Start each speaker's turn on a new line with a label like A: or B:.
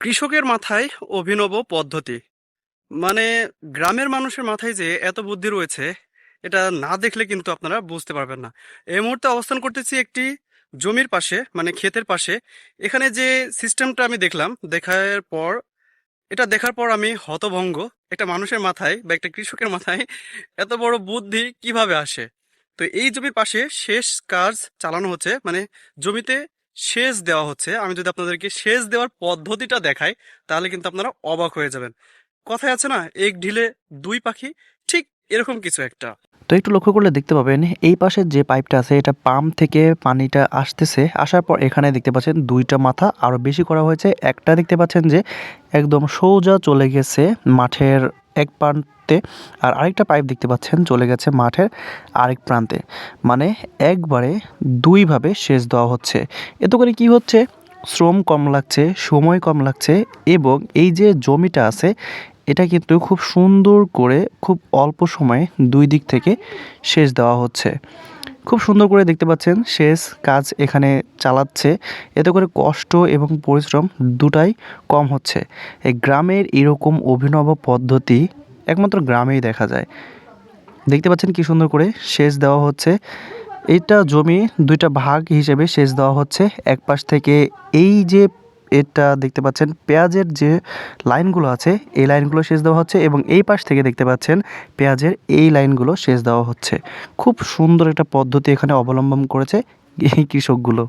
A: কৃষকের মাথায় অভিনব পদ্ধতি। মানে গ্রামের মানুষের মাথায় যে এত বুদ্ধি রয়েছে, এটা না দেখলে কিন্তু আপনারা বুঝতে পারবেন না। এই মুহূর্তে অবস্থান করতেছি একটি জমির পাশে, মানে ক্ষেতের পাশে। এখানে যে সিস্টেমটা আমি দেখলাম, দেখার পর আমি হতভম্ব। একটা মানুষের মাথায় বা একটা কৃষকের মাথায় এত বড় বুদ্ধি কিভাবে আসে? তো এই জমির পাশে শেষ কাজ চালানো হচ্ছে, মানে জমিতে সেচ দেওয়া হচ্ছে। আমি যদি আপনাদেরকে সেচ দেওয়ার পদ্ধতিটা দেখাই, তাহলে কিন্তু আপনারা অবাক হয়ে যাবেন। কথায় আছে না, এক ঢিলে দুই পাখি, ঠিক এরকম কিছু একটা।
B: তো একটু লক্ষ্য করলে দেখতে পাবেন এই পাশের যে পাইপটা আছে এটা পাম্প থেকে পানিটা আসতেছে, আসার পর এখানে দেখতে পাচ্ছেন দুইটা মাথা আরো বেশি করা হয়েছে। একটা দেখতে পাচ্ছেন যে একদম সোজা চলে গেছে মাঠের এক প্রান্তে, আর আরেকটা পাইপ দেখতে পাচ্ছেন চলে গেছে মাঠের আরেক প্রান্তে। মানে একবারে দুইভাবে সেচ দেওয়া হচ্ছে। এতে করে কি হচ্ছে, শ্রম কম লাগছে, সময় কম লাগছে, এবং এই যে জমিটা আছে এটা কিন্তু খুব সুন্দর করে খুব অল্প সময়ে দুই দিক থেকে সেচ দেওয়া হচ্ছে। খুব সুন্দর করে দেখতে পাচ্ছেন সেচ কাজ এখানে চালাচ্ছে। এতে করে কষ্ট এবং পরিশ্রম দুটাই কম হচ্ছে। এই গ্রামের এরকম অভিনব পদ্ধতি একমাত্র গ্রামেই দেখা যায়। দেখতে পাচ্ছেন কি সুন্দর করে সেচ দেওয়া হচ্ছে। এইটা জমি দুইটা ভাগ হিসেবে সেচ দেওয়া হচ্ছে। এক পাশ থেকে এই যে এটা দেখতে পাচ্ছেন পেঁয়াজের যে লাইনগুলো আছে এই লাইনগুলো সেচ দেওয়া হচ্ছে, এবং এই পাশ থেকে দেখতে পাচ্ছেন পেঁয়াজের এই লাইনগুলো সেচ দেওয়া হচ্ছে। খুব সুন্দর একটা পদ্ধতি এখানে অবলম্বন করেছে এই কৃষকগুলো।